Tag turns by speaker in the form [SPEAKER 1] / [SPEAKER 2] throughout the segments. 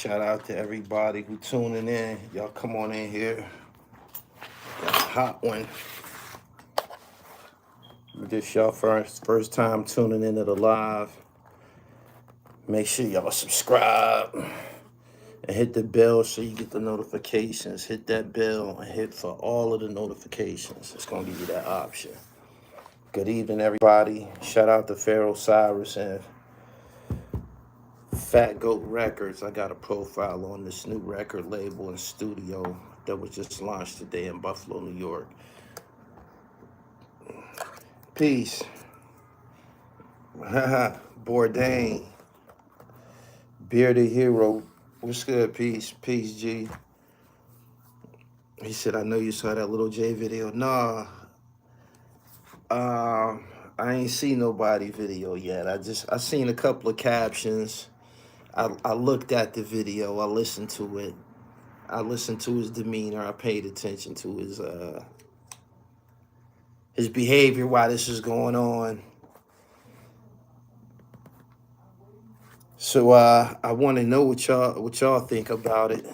[SPEAKER 1] Shout out to everybody who tuning in. Y'all come on in here. Got a hot one. This y'all first time tuning into the live. Make sure y'all subscribe and hit the bell so you get the notifications. Hit that bell and hit for all of the notifications. It's gonna give you that option. Good evening, everybody. Shout out to Pharaoh Cyrus and Fat Goat Records. I got a profile on this new record label and studio that was just launched today in Buffalo, New York. Peace. Bourdain. Bearded Hero. What's good? Peace. Peace, G. He said, I know you saw that Little J video. Nah. I ain't seen nobody video yet. I seen a couple of captions. I looked at the video. I listened to it. I listened to his demeanor. I paid attention to his behavior while this is going on. So I want to know what y'all think about it.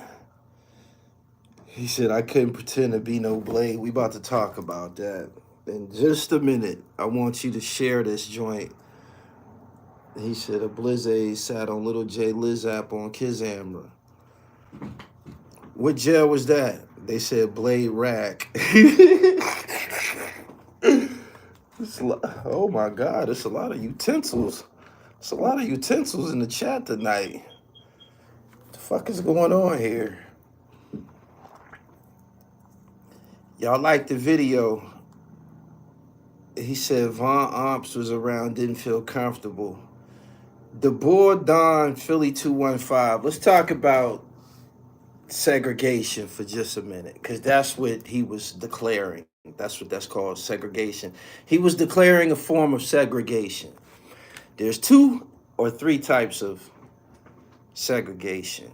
[SPEAKER 1] He said I couldn't pretend to be no Blade. We about to talk about that in just a minute. I want you to share this joint. He said a Blizzade sat on Little J Liz app on Kizamra. What jail was that? They said Blade Rack. Oh my God, it's a lot of utensils. It's a lot of utensils in the chat tonight. What the fuck is going on here? Y'all like the video. He said Von Omps was around, didn't feel comfortable. The boy Don Philly 215. Let's talk about segregation for just a minute, because that's what he was declaring. That's what that's called, segregation. He was declaring a form of segregation. There's 2 or 3 types of segregation.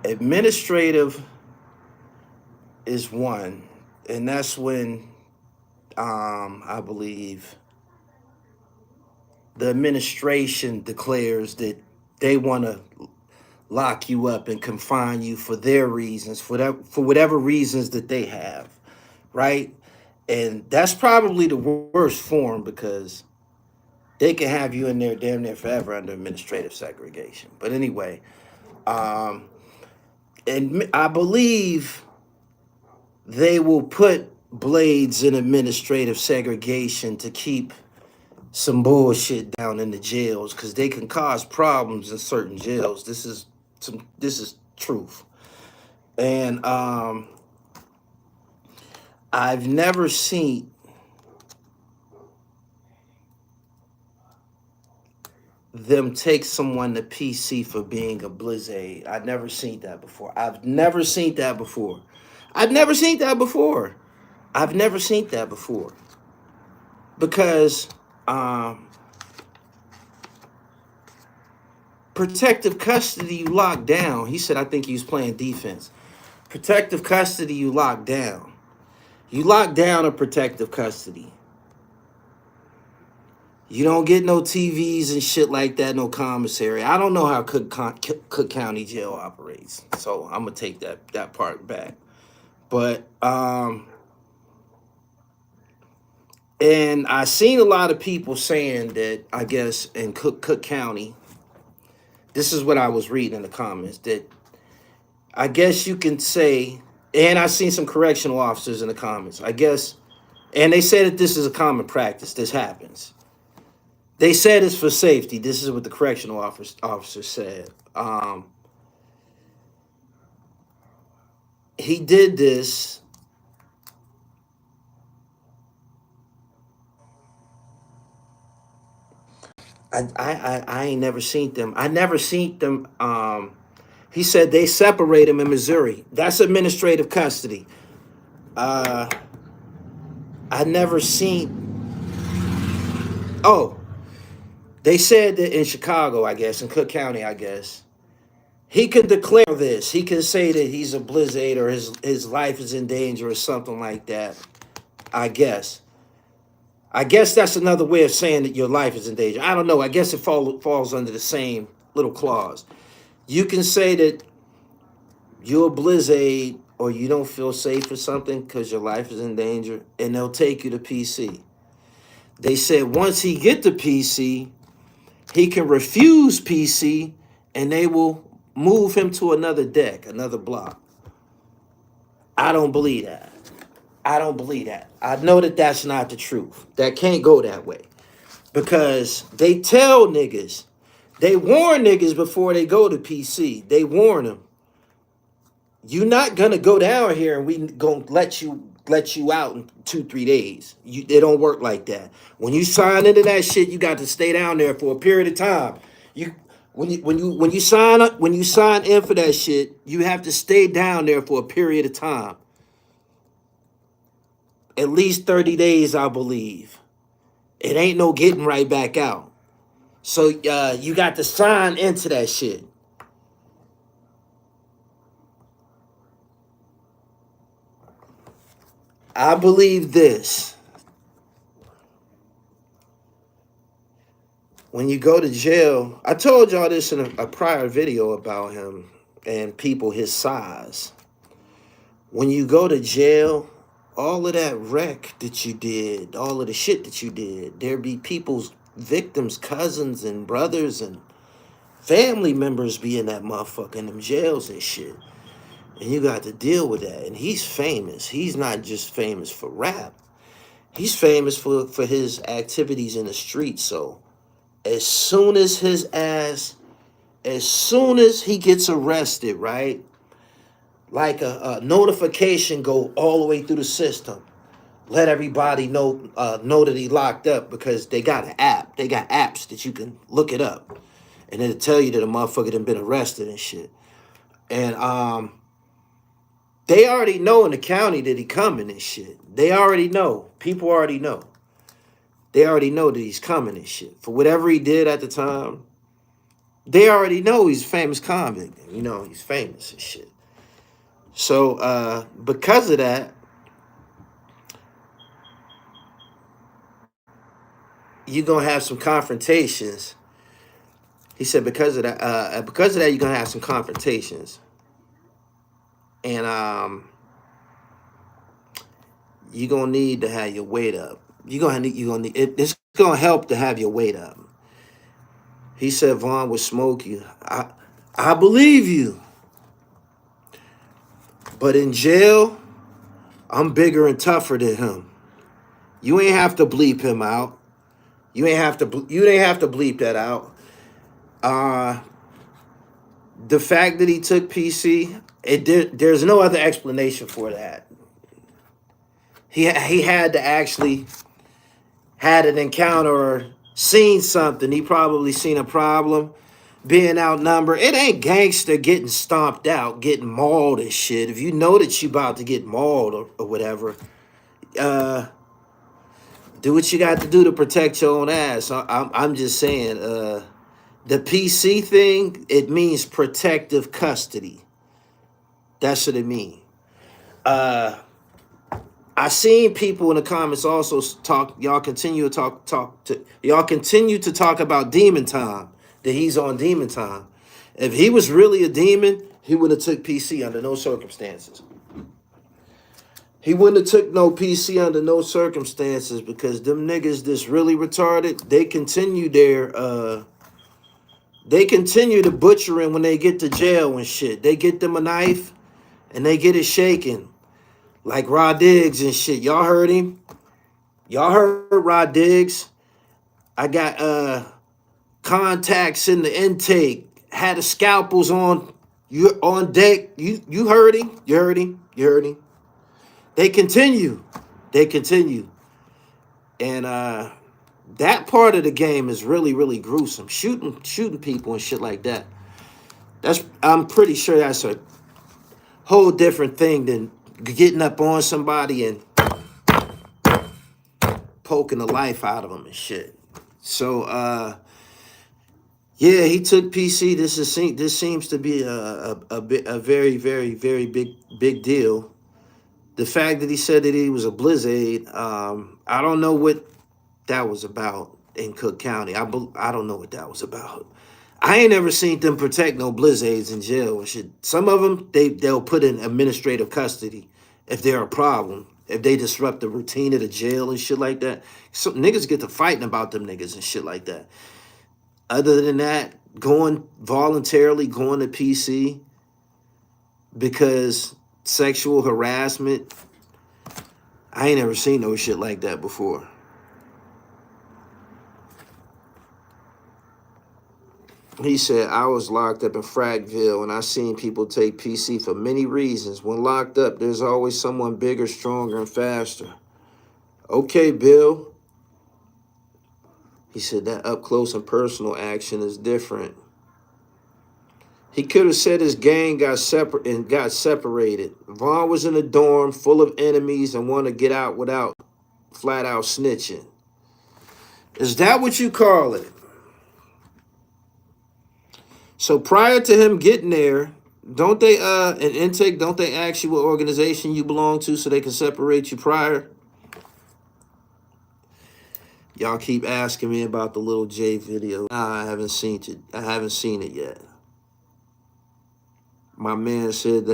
[SPEAKER 1] Administrative is one, and that's when I believe the administration declares that they want to lock you up and confine you for their reasons, for whatever reasons that they have, right? And that's probably the worst form, because they can have you in there damn near forever under administrative segregation. But anyway, and I believe they will put Blades in administrative segregation to keep some bullshit down in the jails, because they can cause problems in certain jails. This is truth. And I've never seen them take someone to PC for being a Blizzade. I've never seen that before. I've never seen that before. Because protective custody, you lock down. He said, I think he was playing defense. Protective custody, you lock down. You lock down a protective custody. You don't get no TVs and shit like that, no commissary. I don't know how Cook County Jail operates, so I'm gonna take that part back. But and I seen a lot of people saying that, I guess in Cook County, this is what I was reading in the comments, that I guess you can say, and I seen some correctional officers in the comments, I guess, and they said that this is a common practice. This happens. They said it's for safety. This is what the correctional officer said. He did this. I ain't never seen them. I never seen them. He said they separate him in Missouri. That's administrative custody. I never seen. Oh, they said that in Chicago, I guess, in Cook County, I guess, he can declare this. He can say that he's a Blizzade or his life is in danger or something like that, I guess. I guess that's another way of saying that your life is in danger. I don't know. I guess it falls under the same little clause. You can say that you're a blizzard or you don't feel safe or something because your life is in danger, and they'll take you to PC. They said once he get to PC, he can refuse PC, and they will move him to another deck, another block. I don't believe that. I don't believe that. I know that that's not the truth. That can't go that way. Because they tell niggas, they warn niggas before they go to PC. They warn them. You're not gonna go down here and we gonna let you out in 2-3 days. It don't work like that. When you sign into that shit, you got to stay down there for a period of time. When you sign up, when you sign in for that shit, you have to stay down there for a period of time. At least 30 days, I believe. It ain't no getting right back out. So you got to sign into that shit. I believe this. When you go to jail, I told y'all this in a prior video about him and people his size. When you go to jail, all of that wreck that you did, all of the shit that you did, there be people's victims, cousins and brothers and family members be in that motherfucker in them jails and shit. And you got to deal with that. And he's famous. He's not just famous for rap. He's famous for his activities in the street. So as soon as he gets arrested, right? Like a notification go all the way through the system. Let everybody know that he locked up, because they got an app. They got apps that you can look it up. And it'll tell you that a motherfucker done been arrested and shit. And they already know in the county that he coming and shit. They already know. People already know. They already know that he's coming and shit. For whatever he did at the time, they already know he's a famous convict. You know, he's famous and shit. So because of that, you're gonna have some confrontations. He said because of that, you're gonna have some confrontations. And you're gonna need to have your weight up. It's gonna help to have your weight up. He said Vaughn would smoke you. I believe you. But in jail, I'm bigger and tougher than him. You ain't have to bleep him out. You ain't have to bleep that out. The fact that he took PC, there's no other explanation for that. He had to actually had an encounter or seen something. He probably seen a problem, being outnumbered. It ain't gangster getting stomped out, getting mauled and shit. If you know that you about to get mauled or whatever, do what you got to do to protect your own ass. I'm just saying, the PC thing, it means protective custody. That's what it means. I seen people in the comments also talk. Y'all continue to talk about demon time. That he's on demon time. If he was really a demon, he wouldn't have took PC under no circumstances. He wouldn't have took no PC under no circumstances, because them niggas that's really retarded, they continue the butchering when they get to jail and shit. They get them a knife and they get it shaken. Like Rod Diggs and shit. Y'all heard him? Y'all heard Rod Diggs? I got contacts in the intake. Had the scalpels on deck. You heard him? You heard him? You heard him? They continue. And that part of the game is really, really gruesome. Shooting people and shit like that. I'm pretty sure that's a whole different thing than getting up on somebody and poking the life out of them and shit. So yeah, he took PC. This seems to be a very, very, very big deal. The fact that he said that he was a blizzard, I don't know what that was about in Cook County. I don't know what that was about. I ain't never seen them protect no blizzards in jail and shit. Some of them, they'll put in administrative custody if they're a problem, if they disrupt the routine of the jail and shit like that. So niggas get to fighting about them niggas and shit like that. Other than that, voluntarily going to PC because sexual harassment, I ain't never seen no shit like that before. He said, I was locked up in Frackville and I seen people take PC for many reasons. When locked up, there's always someone bigger, stronger, and faster. Okay, Bill. He said that up close and personal action is different. He could have said his gang got separated. Vaughn was in a dorm full of enemies and wanted to get out without flat out snitching. Is that what you call it? So prior to him getting there, don't they in intake, don't they ask you what organization you belong to so they can separate you prior? Y'all keep asking me about the Lil J video. Nah, I haven't seen it. I haven't seen it yet. My man said,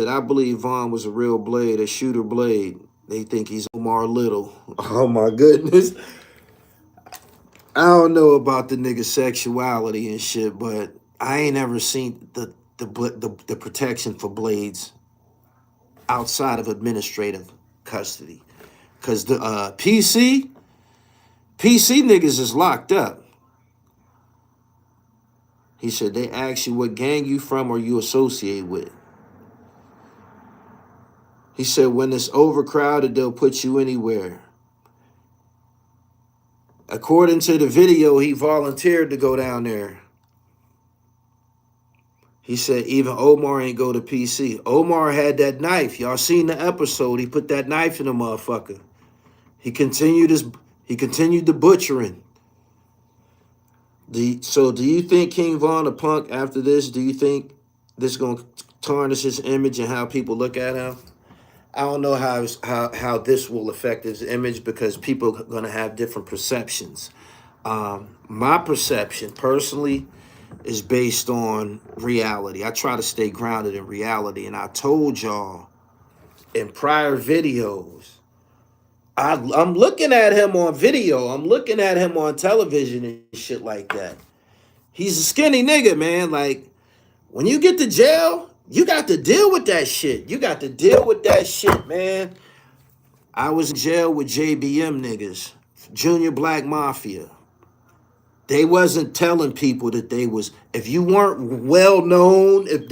[SPEAKER 1] I believe Vaughn was a real blade, a shooter blade. They think he's Omar Little. Oh my goodness. I don't know about the nigga sexuality and shit, but I ain't ever seen the protection for blades outside of administrative custody. Cause the PC niggas is locked up. He said they ask you what gang you from or you associate with. He said when it's overcrowded, they'll put you anywhere. According to the video, he volunteered to go down there. He said even Omar ain't go to PC. Omar had that knife. Y'all seen the episode. He put that knife in the motherfucker. He continued the butchering. So do you think King Von a punk after this? Do you think this is going to tarnish his image and how people look at him? I don't know how this will affect his image because people are going to have different perceptions. My perception, personally, is based on reality. I try to stay grounded in reality. And I told y'all in prior videos, I'm looking at him on video. I'm looking at him on television and shit like that. He's a skinny nigga, man. Like, when you get to jail, you got to deal with that shit. You got to deal with that shit, man. I was in jail with JBM niggas, Junior Black Mafia. They wasn't telling people that they was, if you weren't well known, if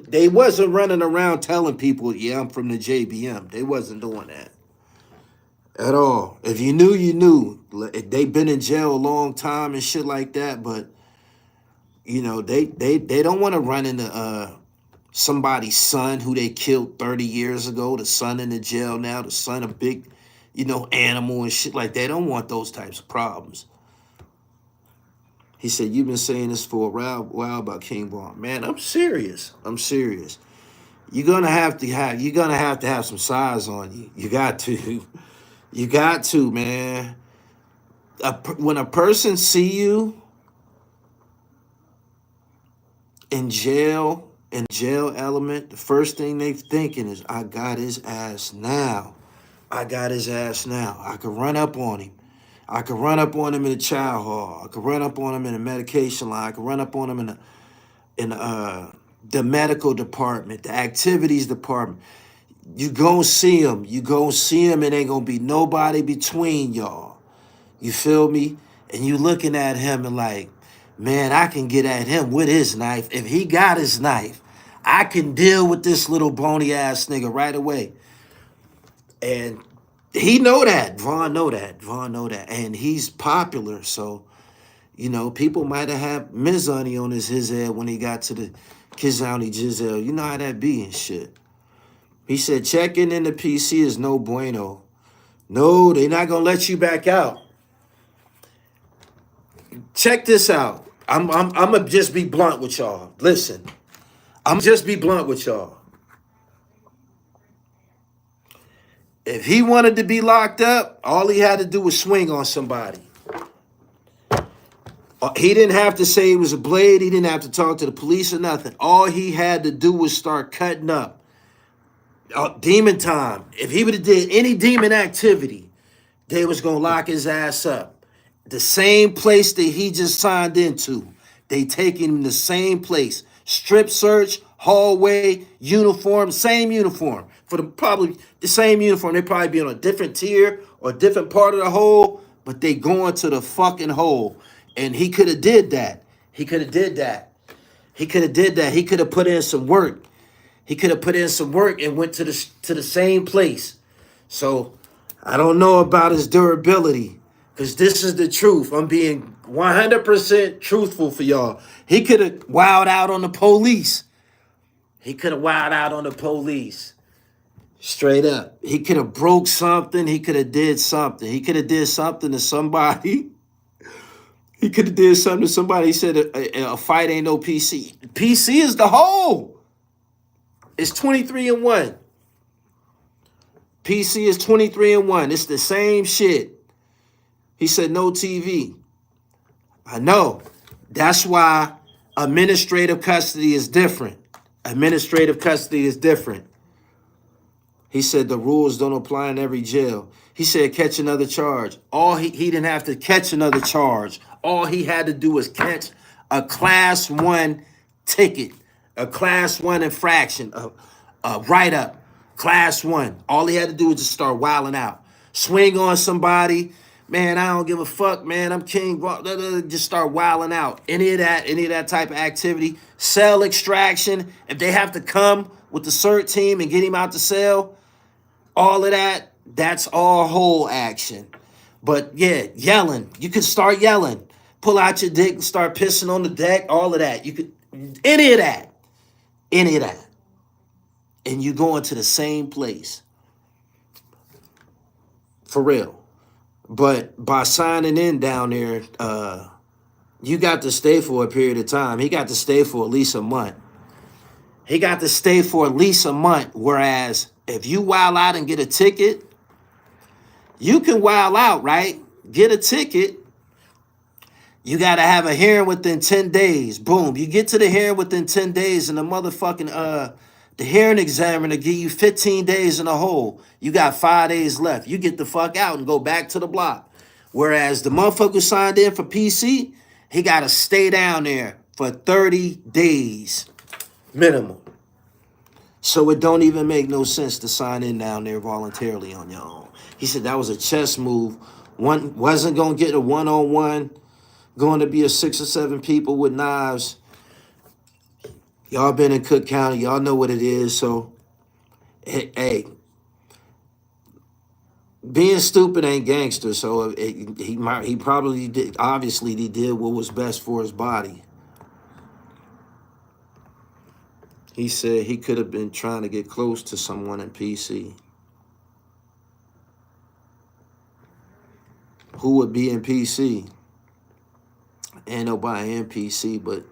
[SPEAKER 1] they wasn't running around telling people, yeah, I'm from the JBM. They wasn't doing that at all. If you knew, you knew. They been in jail a long time and shit like that, but you know, they don't want to run into somebody's son who they killed 30 years ago, the son in the jail now, the son of big, animal and shit like that. They don't want those types of problems. He said, you've been saying this for a while about King Von. Man, I'm serious. You're gonna have to have some size on you. You got to. You got to, man. When a person see you in jail element, the first thing they thinking is, I got his ass now. I can run up on him. I could run up on him in the child hall. I could run up on him in the medication line. I could run up on him in the medical department, the activities department. You gon' see him. And ain't gonna be nobody between y'all. You feel me? And you looking at him and like, man, I can get at him with his knife. If he got his knife, I can deal with this little bony ass nigga right away. And he know that. Vaughn know that. And he's popular. So, people might have had Mizani on his head when he got to the Kizani Giselle. You know how that be and shit. He said checking in the PC is no bueno. No, they not gonna let you back out. Check this out. I'm gonna just be blunt with y'all. Listen, I'm just be blunt with y'all. If he wanted to be locked up, all he had to do was swing on somebody. He didn't have to say it was a blade. He didn't have to talk to the police or nothing. All he had to do was start cutting up. Demon time. If he would have did any demon activity, they was going to lock his ass up. The same place that he just signed into. They taking him the same place. Strip search, hallway, uniform, same uniform. Probably the same uniform. They probably be on a different tier or a different part of the hole, but they going to the fucking hole. And he could have did that. He could have did that. He could have did that. He could have put in some work. He could have put in some work and went to the same place. So I don't know about his durability, because this is the truth. I'm being 100% truthful for y'all. He could have wowed out on the police. He could have wowed out on the police. Straight up. He could have broke something. He could have did something. He could have did something to somebody. He could have did something to somebody. He said a fight ain't no PC. PC is the whole. It's 23-1. PC is 23-1. It's the same shit. He said no TV. I know. That's why administrative custody is different. Administrative custody is different. He said the rules don't apply in every jail. He said catch another charge. He didn't have to catch another charge. All he had to do was catch a class 1 ticket, a class 1 infraction, a write-up, class 1. All he had to do was just start wilding out. Swing on somebody. Man, I don't give a fuck, man. I'm king. Just start wilding out. Any of that type of activity. Cell extraction. If they have to come with the CERT team and get him out the cell, all of that, that's all whole action. But yeah, yelling. You could start yelling. Pull out your dick and start pissing on the deck. All of that. You could, any of that. Any of that. And you going to the same place. For real. But by signing in down there, you got to stay for a period of time. He got to stay for at least a month. He got to stay for at least a month. Whereas if you wild out and get a ticket, you can wild out, right? Get a ticket. You got to have a hearing within 10 days. Boom. You get to the hearing within 10 days and the motherfucking, the hearing examiner give you 15 days in a hole. You got 5 days left. You get the fuck out and go back to the block. Whereas the motherfucker who signed in for PC, he got to stay down there for 30 days minimum. So it don't even make no sense to sign in down there voluntarily on your own. He said that was a chess move. One wasn't going to get a one-on-one. Going to be a 6 or 7 people with knives. Y'all been in Cook County. Y'all know what it is. So, hey, being stupid ain't gangster. So he probably did. Obviously, he did what was best for his body. He said he could have been trying to get close to someone in PC. Who would be in PC? Ain't nobody in PC, but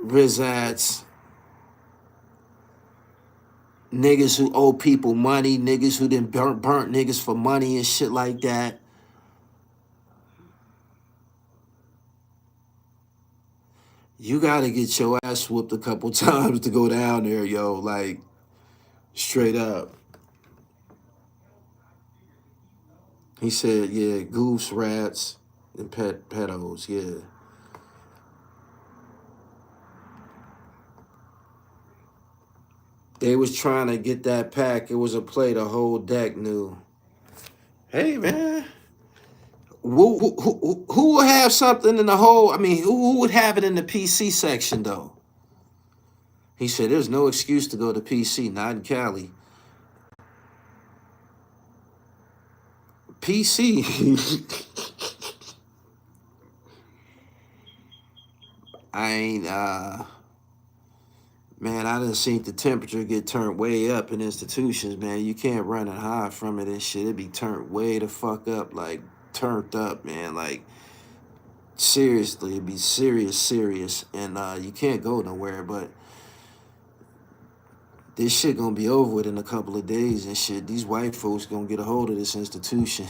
[SPEAKER 1] Rizats, niggas who owe people money, niggas who done burnt niggas for money and shit like that. You gotta get your ass whooped a couple times to go down there, yo, like, straight up. He said, yeah, goose, rats, and pedos, yeah. They was trying to get that pack. It was a play the whole deck knew. Hey, man. Who would have something in the whole? I mean, who would have it in the PC section, though? He said, there's no excuse to go to PC, not in Cali. PC. I ain't, man, I done seen the temperature get turned way up in institutions, man. You can't run and hide from it and shit. It be turned way the fuck up, like, turned up, man. Like, seriously, it'd be serious. And you can't go nowhere, but This shit gonna be over with in a couple of days and shit. These white folks gonna get a hold of this institution.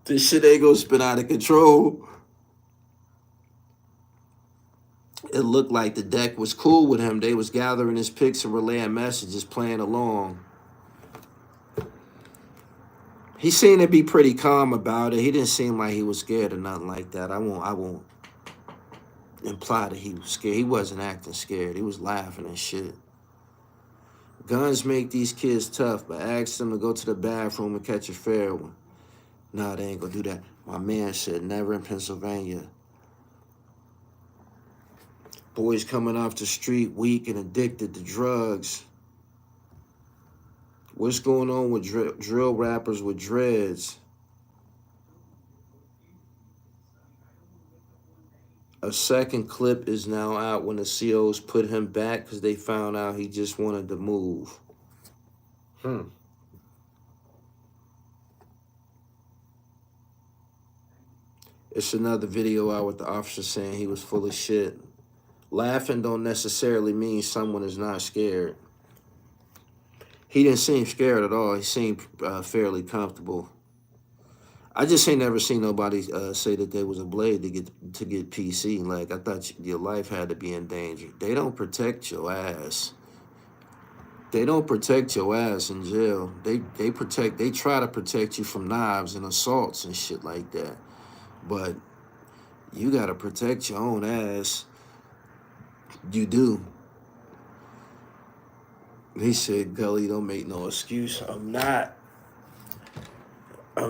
[SPEAKER 1] This shit ain't gonna spin out of control. It looked like the deck was cool with him. They was gathering his pics and relaying messages, playing along. He seemed to be pretty calm about it. He didn't seem like he was scared or nothing like that. I won't imply that he was scared. He wasn't acting scared. He was laughing and shit. Guns make these kids tough, but ask them to go to the bathroom and catch a fair one. Nah, they ain't gonna do that. My man said never in Pennsylvania. Boys coming off the street weak and addicted to drugs. What's going on with drill rappers with dreads? A second clip is now out when the COs put him back because they found out he just wanted to move. It's another video out with the officer saying he was full of shit. Laughing don't necessarily mean someone is not scared. He didn't seem scared at all. He seemed fairly comfortable. I just ain't never seen nobody say that there was a blade to get PC. Like, I thought your life had to be in danger. They don't protect your ass. They don't protect your ass in jail. They try to protect you from knives and assaults and shit like that. But you gotta protect your own ass. You do. He said, Gully, don't make no excuse. I'm not. I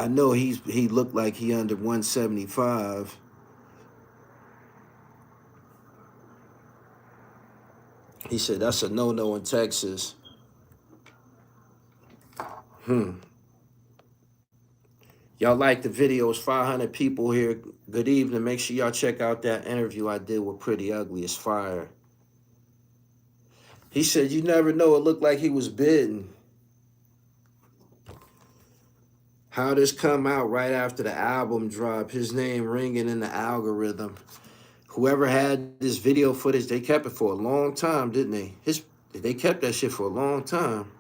[SPEAKER 1] know he looked like he under 175. He said that's a no-no in Texas. Y'all like the videos, 500 people here. Good evening. Make sure y'all check out that interview I did with Pretty Ugly. It's fire. He said, you never know. It looked like he was bitten. How this come out right after the album drop, his name ringing in the algorithm. Whoever had this video footage, they kept it for a long time, didn't they? They kept that shit for a long time.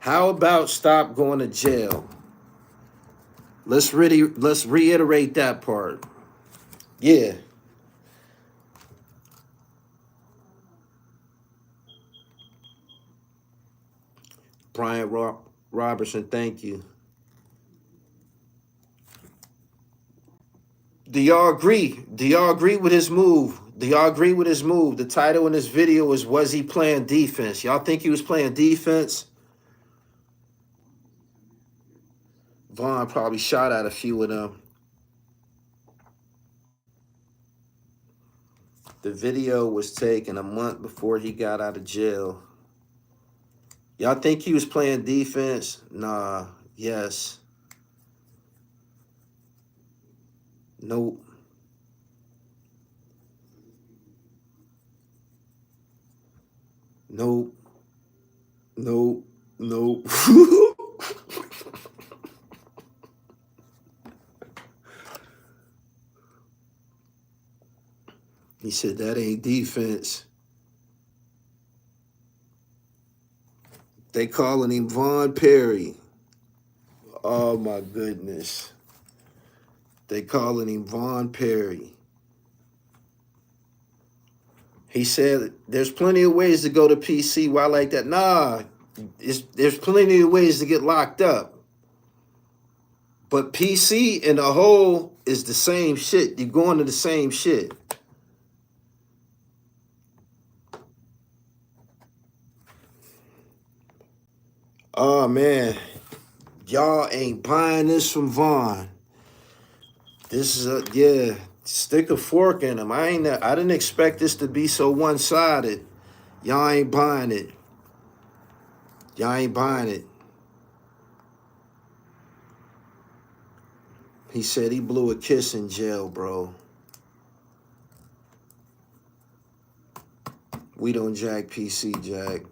[SPEAKER 1] How about stop going to jail? Let's reiterate that part. Yeah. Brian Robertson, thank you. Do y'all agree? Do y'all agree with his move? Do y'all agree with his move? The title in this video is, was he playing defense? Y'all think he was playing defense? Vaughn probably shot at a few of them. The video was taken a month before he got out of jail. Y'all think he was playing defense? Nah. Yes. Nope. Nope. Nope. Nope. He said that ain't defense. They calling him Von Perry. Oh my goodness. They calling him Von Perry. He said, there's plenty of ways to go to PC. Why like that? Nah, there's plenty of ways to get locked up. But PC in the whole is the same shit. You're going to the same shit. Oh, man. Y'all ain't buying this from Vaughn. This is yeah, stick a fork in him. I didn't expect this to be so one-sided. Y'all ain't buying it. Y'all ain't buying it. He said he blew a kiss in jail, bro. We don't jack PC, Jack.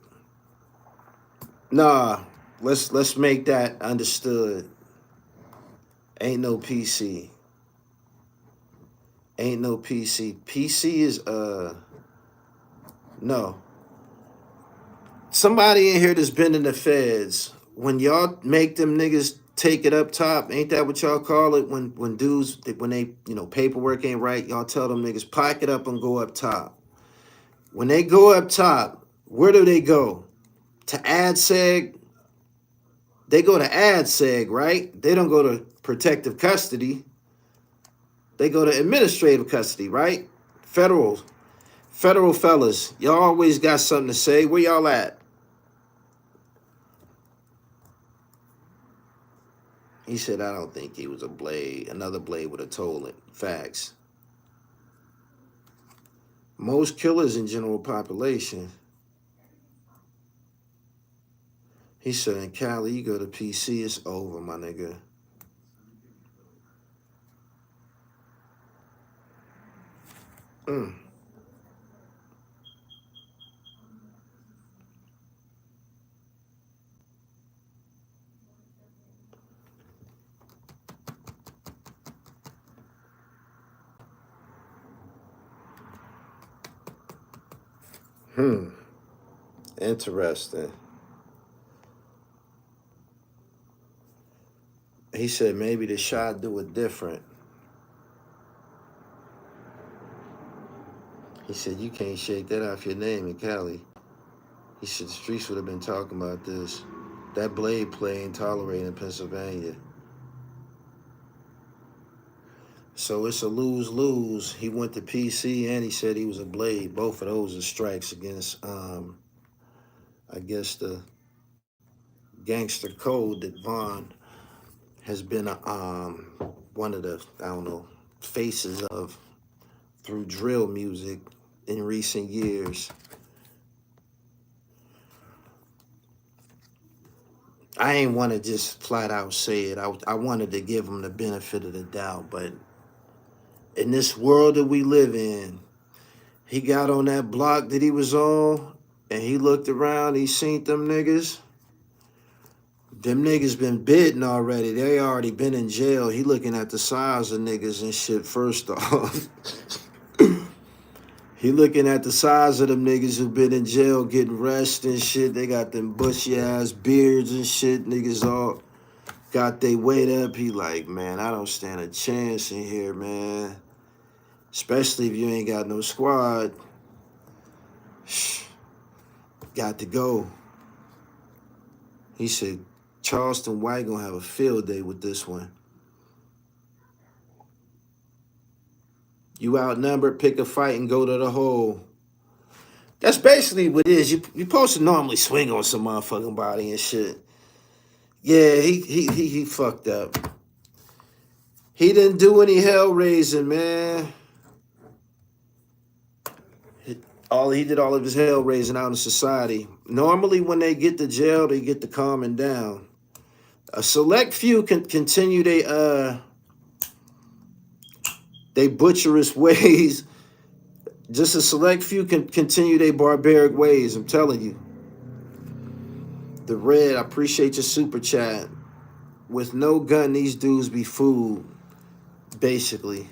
[SPEAKER 1] Nah, let's make that understood. Ain't no PC. Ain't no PC. PC is no. Somebody in here that's been in the feds. When y'all make them niggas take it up top, ain't that what y'all call it? When dudes when they paperwork ain't right, y'all tell them niggas pack it up and go up top. When they go up top, where do they go? To ADSEG? They go to ADSEG, right? They don't go to protective custody. They go to administrative custody, right? Federal fellas. Y'all always got something to say. Where y'all at? He said, I don't think he was a blade. Another blade would have told it. Facts. Most killers in general population. He said, in Cali, you go to PC, it's over, my nigga. Interesting. He said maybe the shot do it different. He said you can't shake that off your name in Cali. He said the streets would have been talking about this. That blade play ain't tolerated in Pennsylvania. So it's a lose-lose. He went to PC and he said he was a blade. Both of those are strikes against, I guess, the gangster code that Vaughn has been one of the, I don't know, faces of through drill music in recent years. I ain't want to just flat out say it. I wanted to give him the benefit of the doubt, but in this world that we live in, he got on that block that he was on, and he looked around, he seen them niggas. Them niggas been bitten already. They already been in jail. He looking at the size of niggas and shit first off. He looking at the size of them niggas who been in jail getting arrested and shit. They got them bushy ass beards and shit. Niggas all got they weight up. He like, man, I don't stand a chance in here, man. Especially if you ain't got no squad. Got to go. He said, Charleston White gonna have a field day with this one. You outnumbered, pick a fight and go to the hole. That's basically what it is. You supposed to normally swing on some motherfucking body and shit. Yeah, he fucked up. He didn't do any hell raising, man. He did all of his hell raising out in society. Normally, when they get to jail, they get to calming down. A select few can continue they butcherous ways. Just a select few can continue their barbaric ways. I'm telling you. The Red, I appreciate your super chat. With no gun, these dudes be fooled. Basically,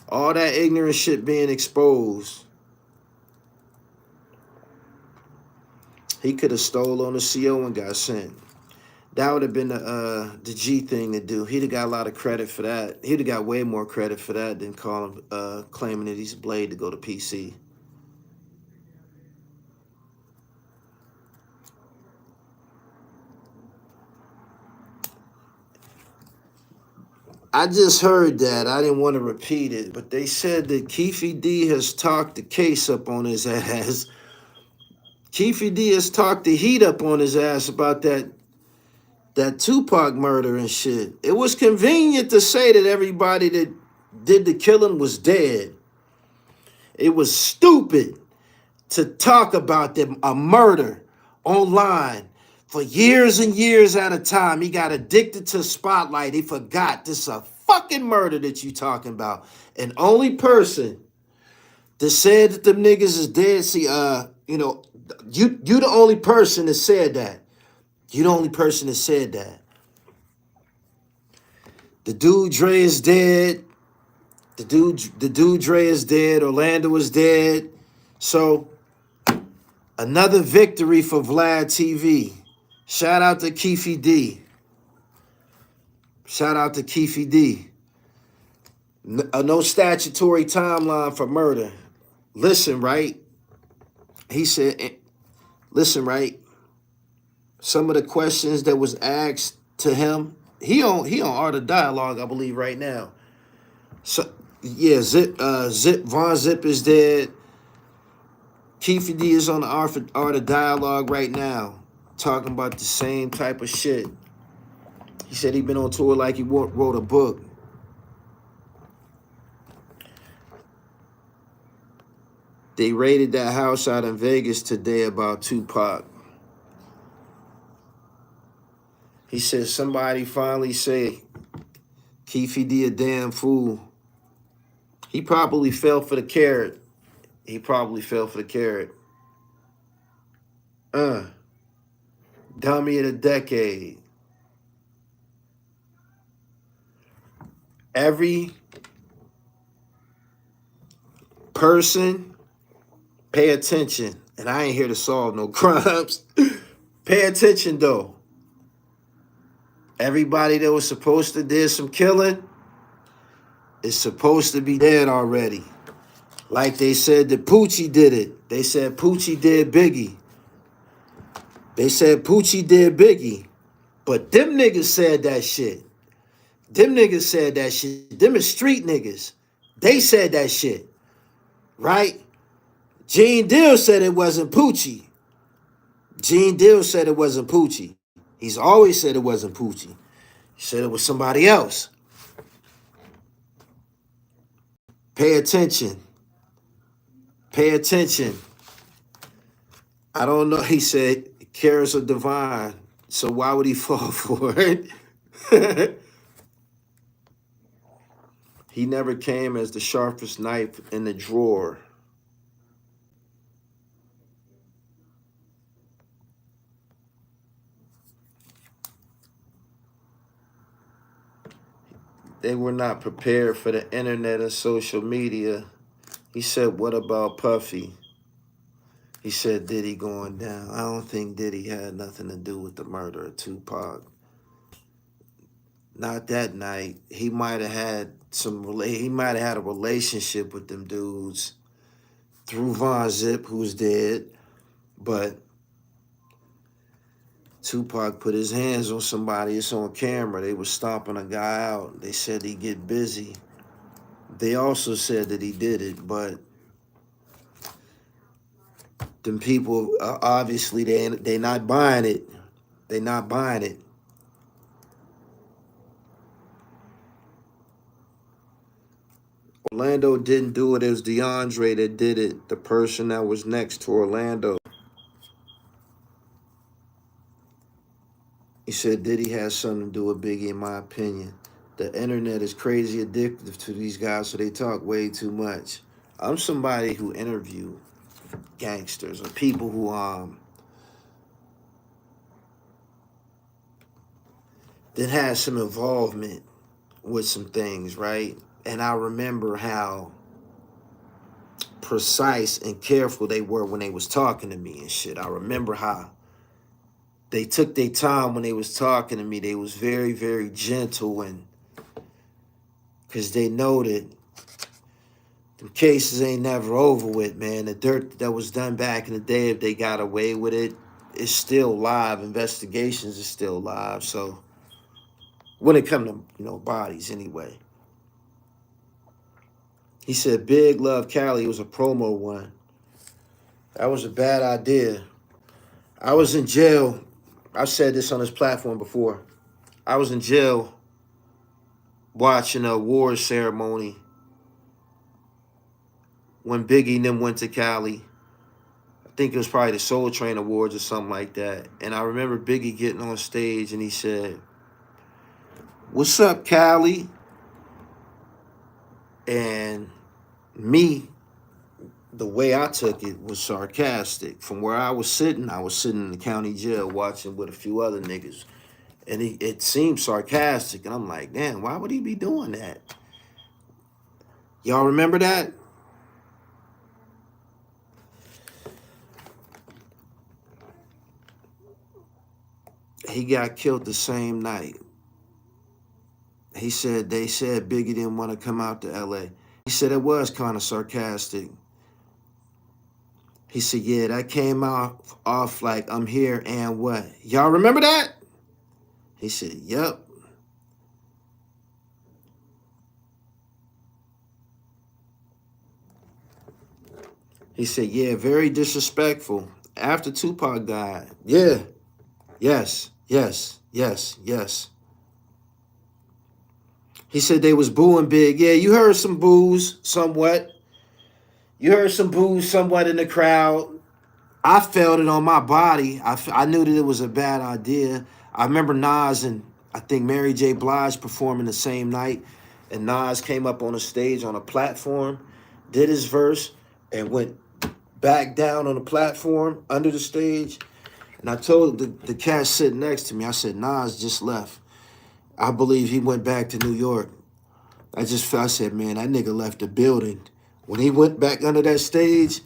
[SPEAKER 1] all that ignorant shit being exposed. He could have stole on the CO and got sent. That would have been the G thing to do. He'd have got a lot of credit for that. He'd have got way more credit for that than claiming that he's a blade to go to PC. I just heard that. I didn't want to repeat it, but they said that Keefy D has talked the case up on his ass. Keefy D has talked the heat up on his ass about that Tupac murder and shit. It was convenient to say that everybody that did the killing was dead. It was stupid to talk about a murder online for years and years at a time. He got addicted to spotlight. He forgot this is a fucking murder that you talking about. And only person that said that them niggas is dead, see, you the only person that said that. You the only person that said that. The dude Dre is dead. The dude Dre is dead. Orlando is dead. So another victory for Vlad TV. Shout out to Keefy D. Shout out to Keefy D. No statutory timeline for murder. Listen, right? He said, listen, right? Some of the questions that was asked to him, he on Art of Dialogue, I believe, right now. So yeah, Von Zip is dead. Keefy D is on the Art of Dialogue right now, talking about the same type of shit. He said he been on tour like he wrote a book. They raided that house out in Vegas today about Tupac. He said somebody finally say Keefy D a damn fool. He probably fell for the carrot. He probably fell for the carrot. Dummy of the decade. Every person, pay attention. And I ain't here to solve no crimes. Pay attention, though. Everybody that was supposed to do some killing is supposed to be dead already. Like they said that Poochie did it. They said Poochie did Biggie. They said Poochie did Biggie. But them niggas said that shit. Them niggas said that shit. Them is street niggas. They said that shit. Right? Gene Deal said it wasn't Poochie. Gene Deal said it wasn't Poochie. He's always said it wasn't Poochie. He said it was somebody else. Pay attention. Pay attention. I don't know. He said, carrots are divine. So why would he fall for it? He never came as the sharpest knife in the drawer. They were not prepared for the internet and social media. He said, what about Puffy? He said, Diddy going down. I don't think Diddy had nothing to do with the murder of Tupac. Not that night. He might have had a relationship with them dudes through Von Zip, who's dead. But Tupac put his hands on somebody. It's on camera. They were stomping a guy out. They said he'd get busy. They also said that he did it, but them people, obviously, they not buying it. They not buying it. Orlando didn't do it. It was DeAndre that did it, the person that was next to Orlando. He said Diddy has something to do with Biggie, in my opinion. The internet is crazy addictive to these guys, so they talk way too much. I'm somebody who interview gangsters or people who that has some involvement with some things, right? And I remember how precise and careful they were when they was talking to me and shit. I remember how they took their time when they was talking to me. They was very, very gentle, and because they know that the cases ain't never over with, man. The dirt that was done back in the day, if they got away with it, it's still live. Investigations is still live. So when it comes to, bodies anyway. He said Big Love Cali was a promo one. That was a bad idea. I was in jail. I've said this on this platform before. I was in jail watching a award ceremony when Biggie and them went to Cali. I think it was probably the Soul Train Awards or something like that. And I remember Biggie getting on stage and he said, "What's up, Cali?" And me, the way I took it was sarcastic. From where I was sitting in the county jail watching with a few other niggas. And it seemed sarcastic. And I'm like, damn, why would he be doing that? Y'all remember that? He got killed the same night. They said Biggie didn't want to come out to LA. He said it was kind of sarcastic. He said, yeah, that came off like I'm here and what? Y'all remember that? He said, yep. He said, yeah, very disrespectful. After Tupac died. Yeah. Yes. He said they was booing Big. Yeah, you heard some boos somewhat. You heard some boos somewhat in the crowd. I felt it on my body. I knew that it was a bad idea. I remember Nas and I think Mary J. Blige performing the same night. And Nas came up on a stage on a platform, did his verse, and went back down on the platform under the stage. And I told the cat sitting next to me, I said, Nas just left. I believe he went back to New York. I said, man, that nigga left the building. When he went back under that stage,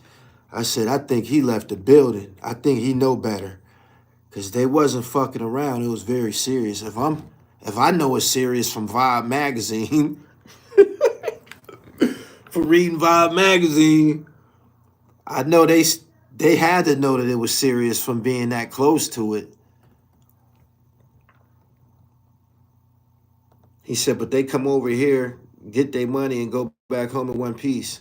[SPEAKER 1] I said, I think he left the building. I think he know better. Because they wasn't fucking around. It was very serious. If I know it's serious from Vibe magazine, from reading Vibe magazine, I know they had to know that it was serious from being that close to it. He said, but they come over here, get their money, and go back home in one piece.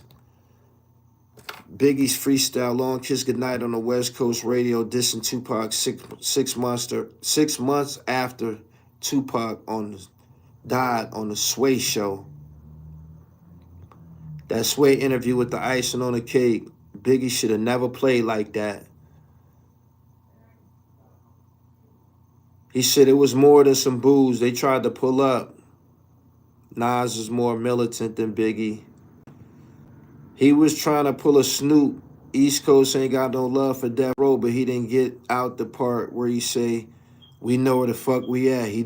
[SPEAKER 1] Biggie's freestyle "Long Kiss Goodnight" on the West Coast radio, dissing Tupac 6 months after Tupac died on the Sway show. That Sway interview with the icing on the cake, Biggie should have never played like that. He said it was more than some booze they tried to pull up. Nas is more militant than Biggie. He was trying to pull a Snoop. East Coast ain't got no love for THRU, but he didn't get out the part where he say, we know where the fuck we at. He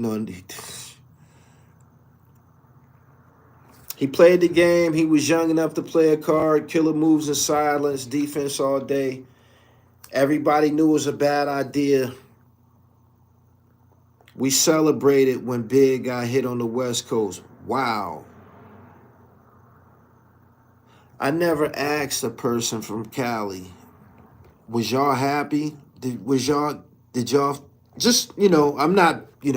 [SPEAKER 1] played the game. He was young enough to play a card. Killer moves in silence. Defense all day. Everybody knew it was a bad idea. We celebrated when Big got hit on the West Coast. Wow. I never asked a person from Cali, was y'all happy? Did y'all just, I'm not, did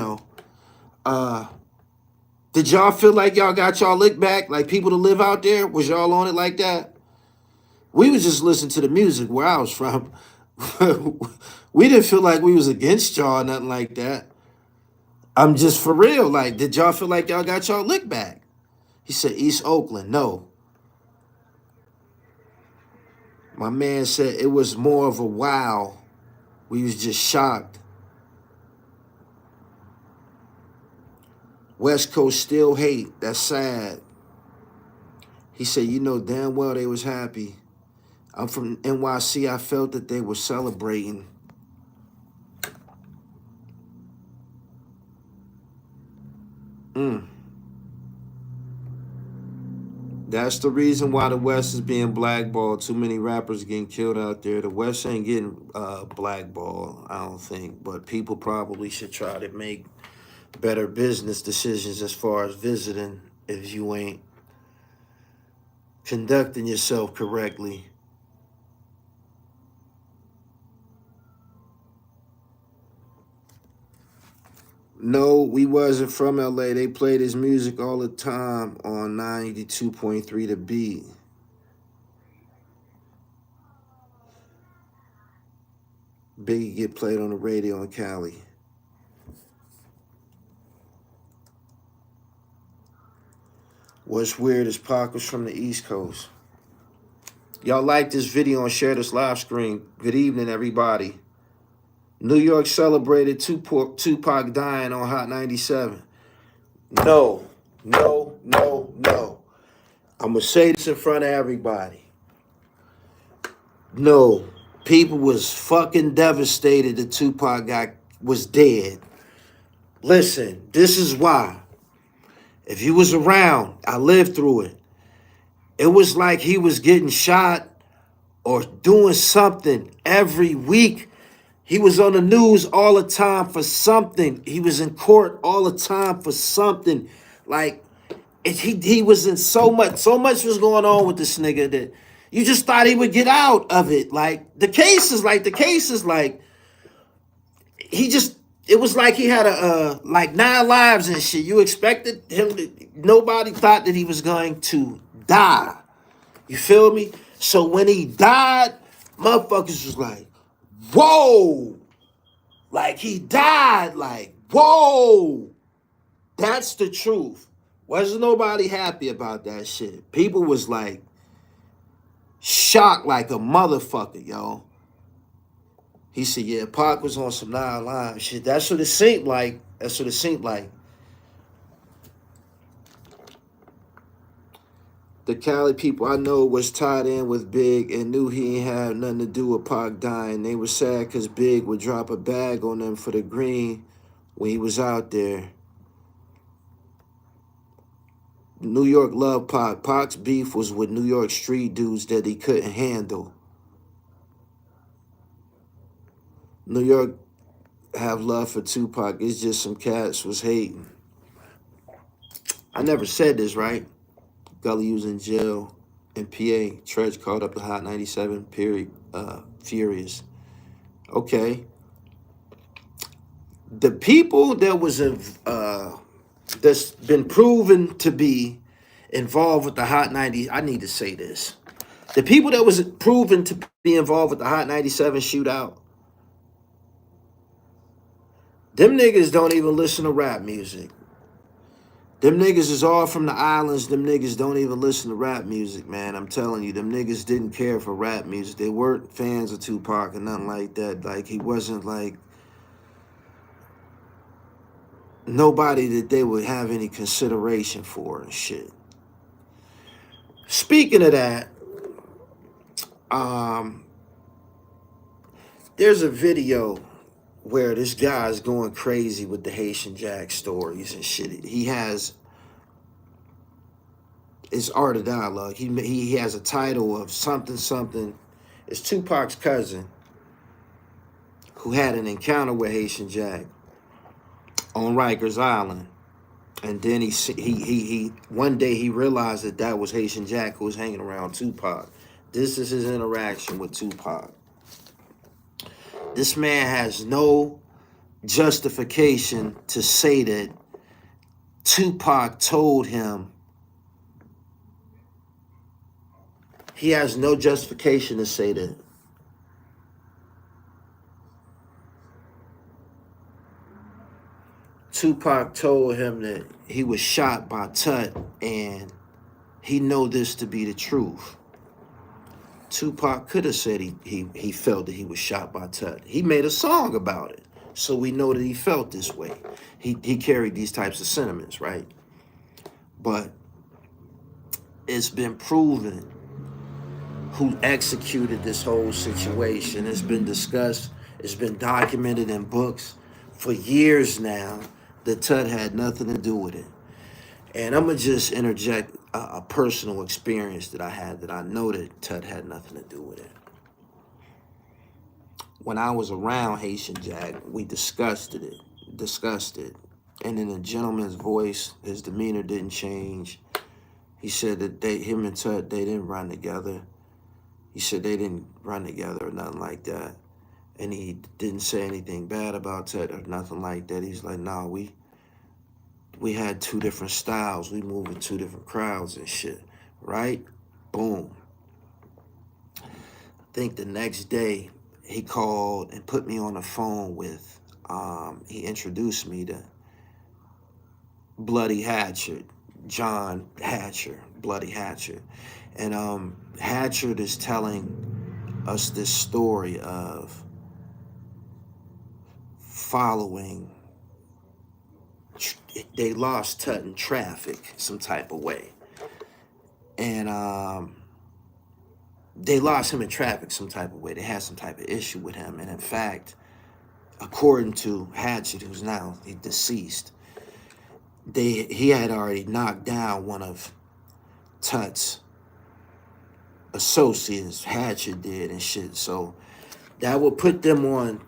[SPEAKER 1] y'all feel like y'all got y'all lick back? Like people to live out there? Was y'all on it like that? We was just listening to the music where I was from. We didn't feel like we was against y'all or nothing like that. I'm just for real. Like, did y'all feel like y'all got y'all lick back? He said, East Oakland, no. My man said it was more of a wow. We was just shocked. West Coast still hate. That's sad. He said, you know damn well they was happy. I'm from NYC. I felt that they were celebrating. That's the reason why the West is being blackballed. Too many rappers getting killed out there. The West ain't getting blackballed, I don't think. But people probably should try to make better business decisions as far as visiting if you ain't conducting yourself correctly. No, we wasn't from LA. They played his music all the time on 92.3 The Beat. Biggie get played on the radio in Cali. What's weird is Pac was from the East Coast. Y'all like this video and share this live screen. Good evening, everybody. New York celebrated Tupac dying on Hot 97. No. I'm going to say this in front of everybody. No. People was fucking devastated that Tupac was dead. Listen, this is why. If you was around, I lived through it. It was like he was getting shot or doing something every week. He was on the news all the time for something. He was in court all the time for something. Like he was in so much was going on with this nigga that you just thought he would get out of it. Like the cases like he just it was like he had a like 9 lives and shit. You expected him to, nobody thought that he was going to die. You feel me? So when he died, motherfuckers was like, whoa. Like he died, like, whoa. That's the truth. Wasn't nobody happy about that shit. People was like shocked like a motherfucker, yo. He said, yeah, Pac was on some 9 live shit. That's what it seemed like. That's what it seemed like. The Cali people I know was tied in with Big and knew he ain't had nothing to do with Pac dying. They were sad because Big would drop a bag on them for the green when he was out there. New York loved Pac. Pac's beef was with New York street dudes that he couldn't handle. New York have love for Tupac. It's just some cats was hating. I never said this, right? Gully was in jail in PA. Tredge called up the Hot 97 period. Furious. Okay. The people that was that's been proven to be involved with the Hot 90, I need to say this. The people that was proven to be involved with the Hot 97 shootout, them niggas don't even listen to rap music. Them niggas is all from the islands. Them niggas don't even listen to rap music, man. I'm telling you, them niggas didn't care for rap music. They weren't fans of Tupac or nothing like that. Like, he wasn't like nobody that they would have any consideration for and shit. Speaking of that, there's a video where this guy's going crazy with the Haitian Jack stories and shit. He has it's art of dialogue. He has a title of something something. It's Tupac's cousin who had an encounter with Haitian Jack on Rikers Island, and then he one day he realized that that was Haitian Jack who was hanging around Tupac. This is his interaction with Tupac. This man has no justification to say that Tupac told him. He has no justification to say that. Tupac told him that he was shot by Tut and he know this to be the truth. Tupac could have said he felt that he was shot by Tut. He made a song about it. So we know that he felt this way. He carried these types of sentiments, right? But it's been proven who executed this whole situation. It's been discussed. It's been documented in books for years now that Tut had nothing to do with it. And I'm going to just interject a personal experience that I had that I know that Tut had nothing to do with it. When I was around Haitian Jack, we discussed it. And in a gentleman's voice, his demeanor didn't change. He said that him and Tut, they didn't run together. He said they didn't run together or nothing like that. And he didn't say anything bad about Tut or nothing like that. He's like, nah, we had 2 different styles. We moved in 2 different crowds and shit, right? Boom. I think the next day he called and put me on the phone with, he introduced me to Bloody Hatchet, John Hatcher, Bloody Hatcher. And Hatcher is telling us this story of following. They lost Tut in traffic some type of way. And they lost him in traffic some type of way. They had some type of issue with him. And in fact, according to Hatchet, who's now deceased, he had already knocked down one of Tut's associates. Hatchet did and shit. So that would put them on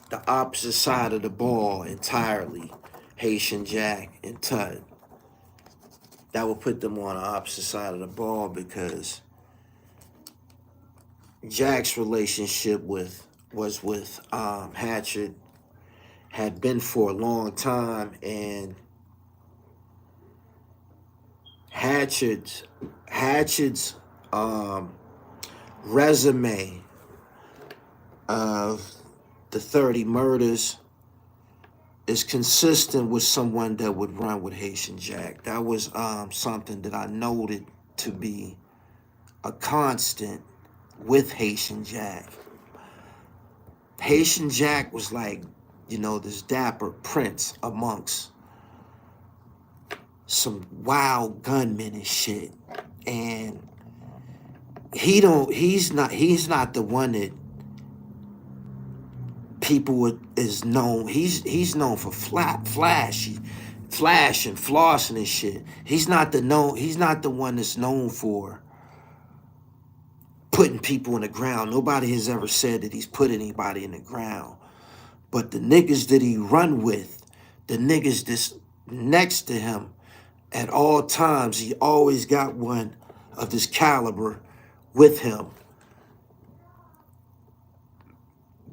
[SPEAKER 1] the opposite side of the ball entirely. Haitian Jack and Tut. That would put them on the opposite side of the ball because Jack's relationship was with Hatchet had been for a long time, and Hatchet's resume of the 30 murders is consistent with someone that would run with Haitian Jack. That was something that I noted to be a constant with Haitian Jack. Haitian Jack was like, you know, this dapper prince amongst some wild gunmen and shit. And he's not the one that people is known. He's known for flash and flossing and shit. He's not the one that's known for putting people in the ground. Nobody has ever said that he's put anybody in the ground. But the niggas that he run with, the niggas that's next to him at all times, he always got one of this caliber with him.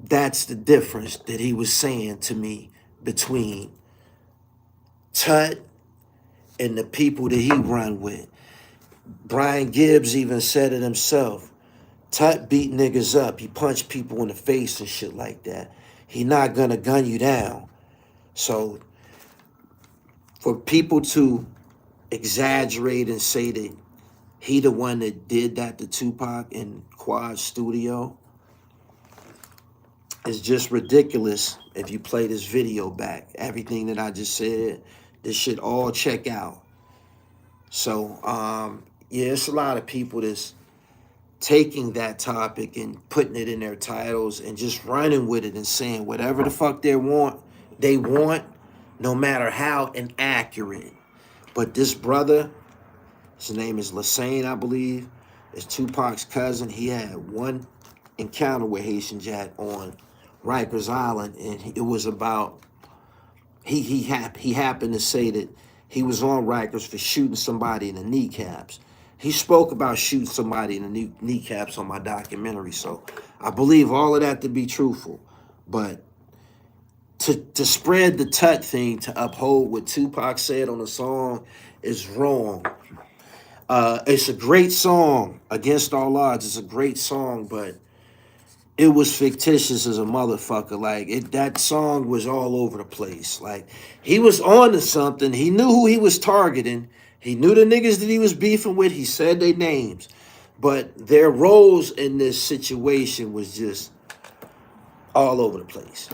[SPEAKER 1] That's the difference that he was saying to me between Tut and the people that he run with. Brian Gibbs even said it himself. Tut beat niggas up. He punched people in the face and shit like that. He not gonna gun you down. So for people to exaggerate and say that he the one that did that to Tupac in Quad's studio is just ridiculous. If you play this video back, everything that I just said, this should all check out. So yeah, it's a lot of people that's taking that topic and putting it in their titles and just running with it and saying whatever the fuck they want, no matter how inaccurate. But this brother, his name is Lassane, I believe, is Tupac's cousin. He had one encounter with Haitian Jack on Rikers Island, and it was about he happened to say that he was on Rikers for shooting somebody in the kneecaps. He spoke about shooting somebody in the kneecaps on my documentary, so I believe all of that to be truthful. But to spread the Tut thing, to uphold what Tupac said on the song, is wrong. It's a great song, Against All Odds. It's a great song, but it was fictitious as a motherfucker. Like, that song was all over the place. Like, he was on to something. He knew who he was targeting. He knew the niggas that he was beefing with. He said their names. But their roles in this situation was just all over the place.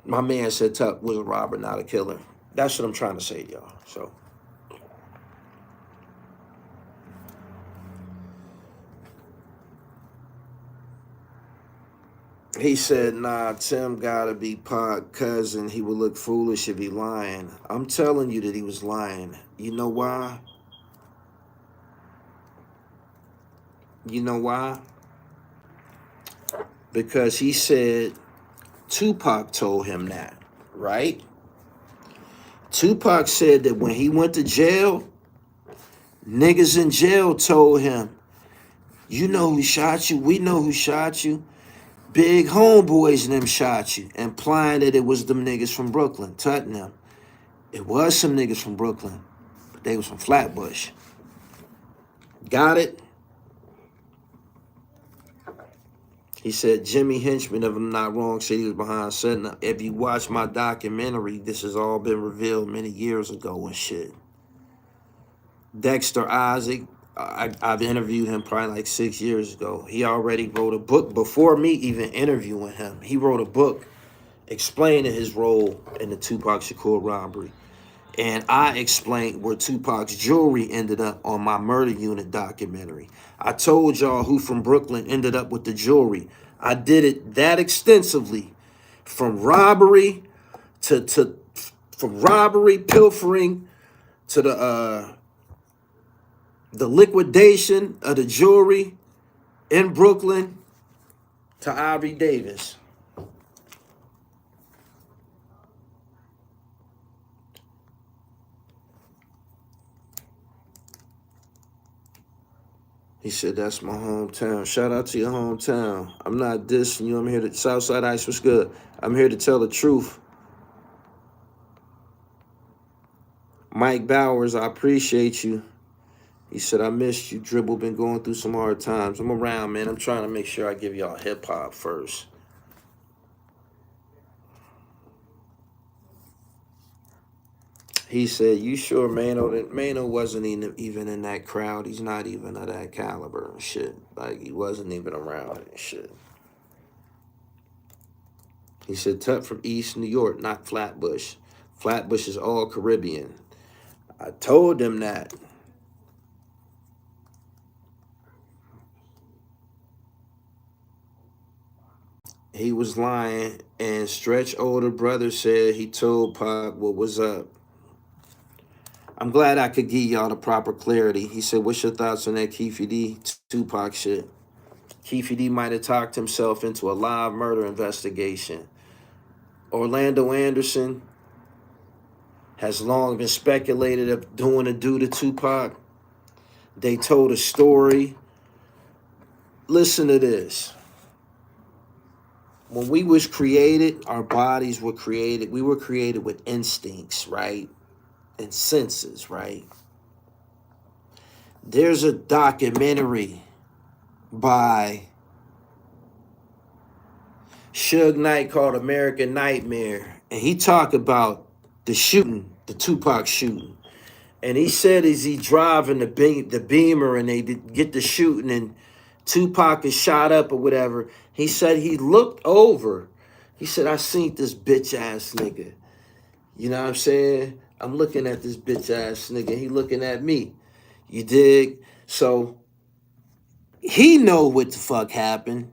[SPEAKER 1] My man said Tuck was a robber, not a killer. That's what I'm trying to say, y'all. So he said, nah, Tim gotta be Pac cousin. He would look foolish if he lying. I'm telling you that he was lying. You know why? You know why? Because he said Tupac told him that, right? Tupac said that when he went to jail, niggas in jail told him, you know who shot you, we know who shot you. Big homeboys and them shot you, implying that it was them niggas from Brooklyn, Tottenham. It was some niggas from Brooklyn, but they was from Flatbush. Got it? He said Jimmy Henchman, if I'm not wrong, said he was behind setting up. If you watch my documentary, this has all been revealed many years ago and shit. Dexter Isaac, I've interviewed him probably like 6 years ago. He already wrote a book before me even interviewing him. He wrote a book explaining his role in the Tupac Shakur robbery. And I explained where Tupac's jewelry ended up on my Murder Unit documentary. I told y'all who from Brooklyn ended up with the jewelry. I did it that extensively, from robbery from robbery, pilfering, to the liquidation of the jewelry in Brooklyn, to Ivory Davis. He said, that's my hometown. Shout out to your hometown. I'm not dissing you. I'm here to, Southside Ice was good. I'm here to tell the truth. Mike Bowers, I appreciate you. He said, I missed you. Dribble been going through some hard times. I'm around, man. I'm trying to make sure I give y'all hip hop first. He said, you sure Mano wasn't even in that crowd? He's not even of that caliber and shit. Like, he wasn't even around and shit. He said, Tut from East New York, not Flatbush. Flatbush is all Caribbean. I told him that. He was lying, and Stretch older brother said he told Pac what was up. I'm glad I could give y'all the proper clarity. He said, what's your thoughts on that Keefy D Tupac shit? Keefy D might have talked himself into a live murder investigation. Orlando Anderson has long been speculated of doing a do to Tupac. They told a story. Listen to this. When we was created, our bodies were created. We were created with instincts, right? And senses, right? There's a documentary by Suge Knight called American Nightmare. And he talked about the shooting, the Tupac shooting. And he said as he driving the Beamer and they get the shooting and Tupac is shot up or whatever, he said he looked over. He said, I seen this bitch ass nigga. You know what I'm saying? I'm looking at this bitch ass nigga. He looking at me. You dig? So he know what the fuck happened.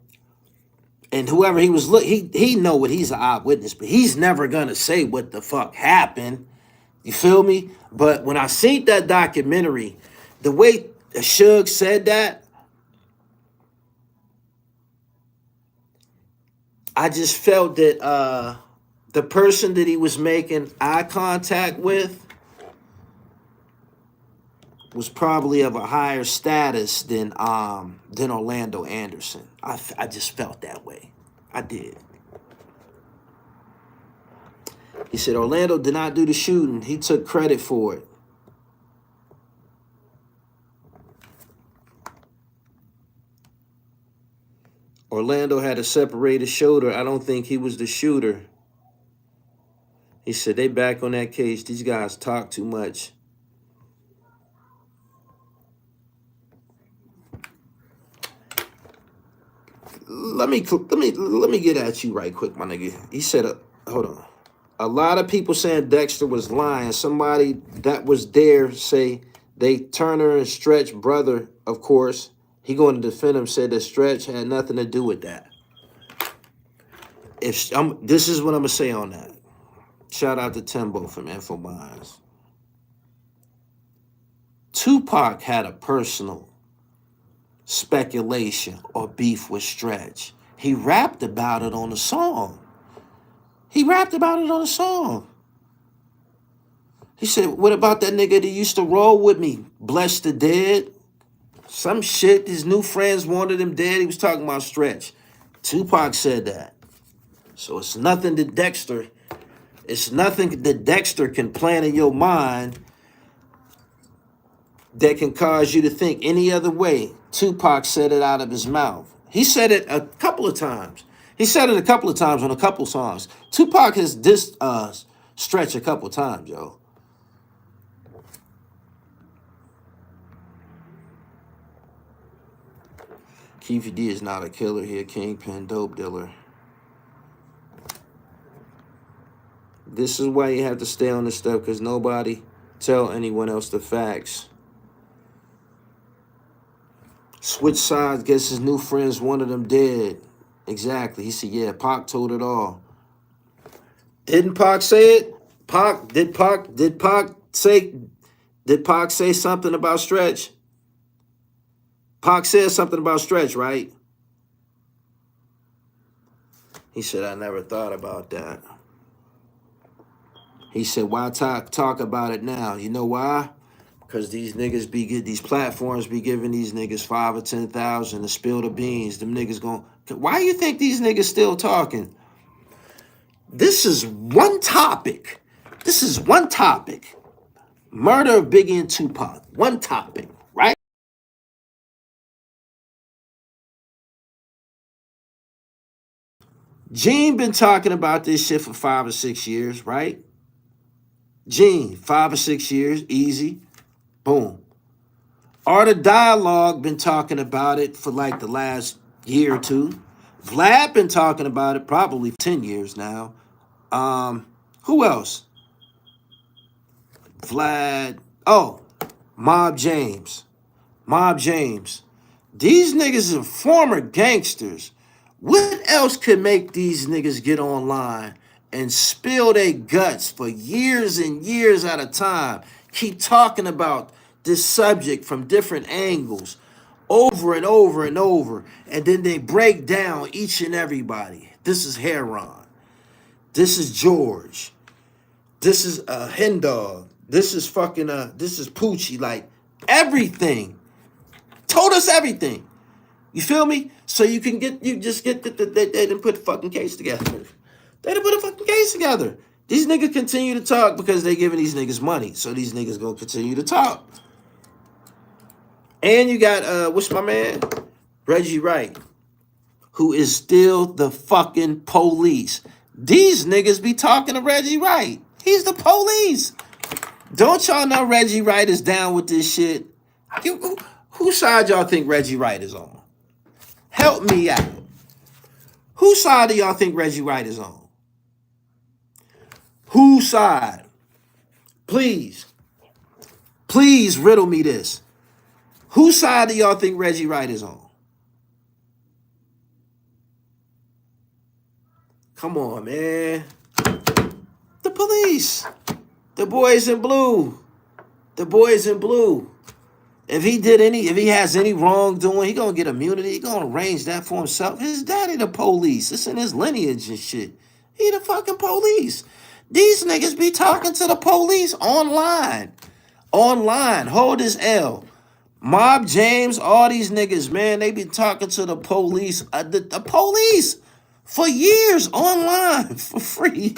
[SPEAKER 1] And whoever he was, he know what he's an eyewitness, but he's never gonna say what the fuck happened. You feel me? But when I seen that documentary, the way Suge said that, I just felt that the person that he was making eye contact with was probably of a higher status than Orlando Anderson. I just felt that way. I did. He said Orlando did not do the shooting. He took credit for it. Orlando had a separated shoulder. I don't think he was the shooter. He said they back on that case. These guys talk too much. Let me get at you right quick, my nigga. He said, hold on. A lot of people saying Dexter was lying. Somebody that was there say they Turner and Stretch brother, of course. He going to defend him, said that Stretch had nothing to do with that. This is what I'm gonna say on that. Shout out to Timbo from InfoMinds. Tupac had a personal speculation or beef with Stretch. He rapped about it on the song. He said, what about that nigga that used to roll with me? Bless the dead. Some shit, his new friends wanted him dead. He was talking about Stretch. Tupac said that. So it's nothing that Dexter can plant in your mind that can cause you to think any other way. Tupac said it out of his mouth. He said it a couple of times. He said it a couple of times on a couple of songs. Tupac has dissed Stretch a couple of times, yo. Keefy D is not a killer. He a kingpin dope dealer. This is why you have to stay on this stuff, because nobody tell anyone else the facts. Switch sides, guess his new friends wanted him dead. Exactly. He said, yeah, Pac told it all. Didn't Pac say it? Did Pac say something about Stretch? Pac said something about Stretch, right? He said, I never thought about that. He said, why talk about it now? You know why? Because these niggas these platforms be giving these niggas 5 or 10,000 to spill the beans. Them niggas gon' why you think these niggas still talking? This is one topic. This is one topic. Murder of Biggie and Tupac. One topic, right? Gene been talking about this shit for 5 or 6 years, right? Gene, 5 or 6 years, easy. Boom. Art of Dialogue been talking about it for like the last year or two. Vlad been talking about it probably 10 years now. Who else? Vlad. Oh, Mob James. Mob James. These niggas are former gangsters. What else could make these niggas get online and spill their guts for years and years at a time? Keep talking about this subject from different angles over and over and over. And then they break down each and everybody. This is Heron. This is George. This is Hen Dog. This is fucking this is Poochie. Like everything. Told us everything. You feel me? So you just get they didn't put the fucking case together. They didn't put a fucking case together. These niggas continue to talk because they giving these niggas money. So these niggas gonna continue to talk. And you got what's my man? Reggie Wright, who is still the fucking police. These niggas be talking to Reggie Wright. He's the police. Don't y'all know Reggie Wright is down with this shit? Whose side y'all think Reggie Wright is on? Help me out. Whose side do y'all think Reggie Wright is on? Whose side? Please. Please riddle me this. Whose side do y'all think Reggie Wright is on? Come on, man. The police. The boys in blue. The boys in blue. If he has any wrongdoing, he gonna get immunity. He gonna arrange that for himself. His daddy the police. It's in his lineage and shit. He the fucking police. These niggas be talking to the police online. Online. Hold his L. Mob James, all these niggas, man, they be talking to the police. The police for years online for free.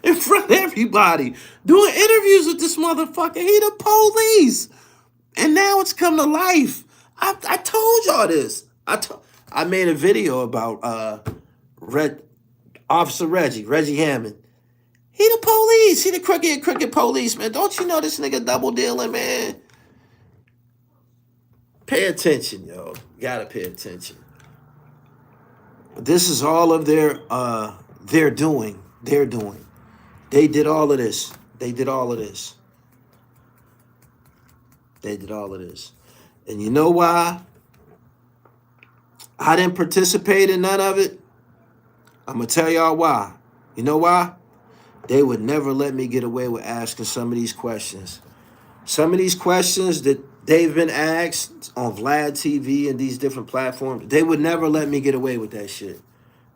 [SPEAKER 1] In front of everybody. Doing interviews with this motherfucker. He the police. And now it's come to life. I told y'all this. I made a video about Officer Reggie Hammond. He the police. He the crooked police, man. Don't you know this nigga double dealing, man? Pay attention, yo. Gotta pay attention. This is all of their doing. They're doing. They did all of this. They did all of this. They did all of this. And you know why I didn't participate in none of it? I'm going to tell y'all why. You know why? They would never let me get away with asking some of these questions. Some of these questions that they've been asked on Vlad TV and these different platforms, they would never let me get away with that shit.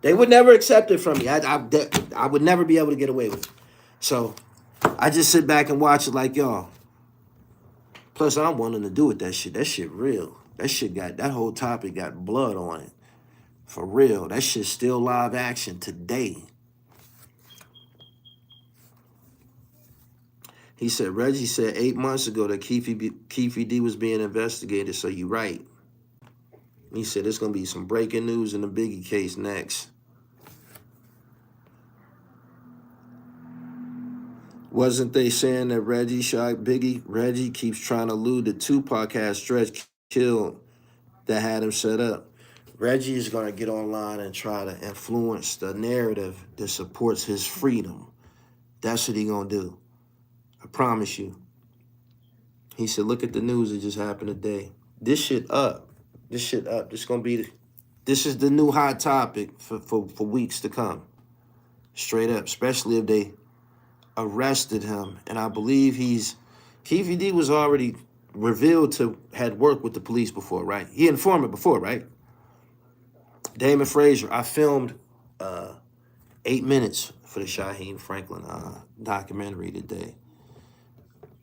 [SPEAKER 1] They would never accept it from me. I would never be able to get away with it. So I just sit back and watch it like y'all. Plus, I'm willing to do with that shit. That shit real. That whole topic got blood on it. For real. That shit's still live action today. He said, Reggie said 8 months ago that Keefe D was being investigated, so you right. He said there's going to be some breaking news in the Biggie case next. Wasn't they saying that Reggie shot Biggie? Reggie keeps trying to allude that Tupac had Stretch killed that had him set up. Reggie is going to get online and try to influence the narrative that supports his freedom. That's what he going to do. I promise you. He said, look at the news that just happened today. This shit up. This shit up. This going to be This is the new hot topic for weeks to come. Straight up, especially if they arrested him. And I believe KVD was already revealed to had worked with the police before, right? He informed it before, right? Damon Frazier, I filmed 8 minutes for the Shyheim Franklin documentary today.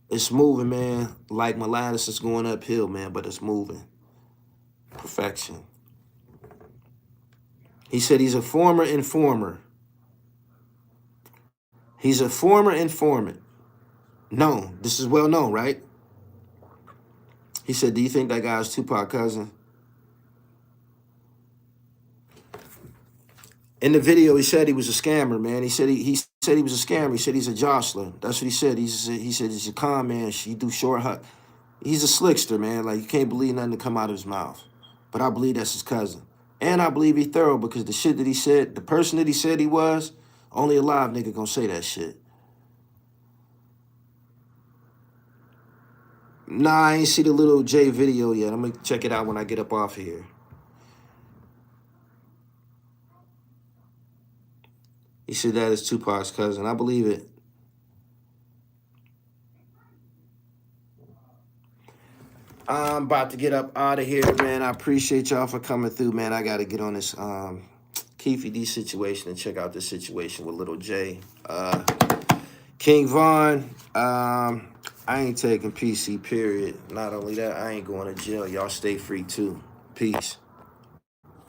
[SPEAKER 1] It's moving, man. Like molasses is going uphill, man, but it's moving. Perfection. He said he's a former informer. He's a former informant. No, this is well known, right? He said, do you think that guy's Tupac cousin? In the video, he said he was a scammer, man. He said he said he was a scammer. He said he's a jostler. That's what he said. He said he's a con man. He do short hut. He's a slickster, man. Like, you can't believe nothing to come out of his mouth. But I believe that's his cousin. And I believe he thorough because the shit that he said, the person that he said he was, only a live nigga gonna say that shit. Nah, I ain't see the little J video yet. I'm gonna check it out when I get up off here. He said that is Tupac's cousin. I believe it. I'm about to get up out of here, man. I appreciate y'all for coming through, man. I got to get on this Keefy D situation and check out this situation with Little J. King Von, I ain't taking PC, period. Not only that, I ain't going to jail. Y'all stay free, too. Peace.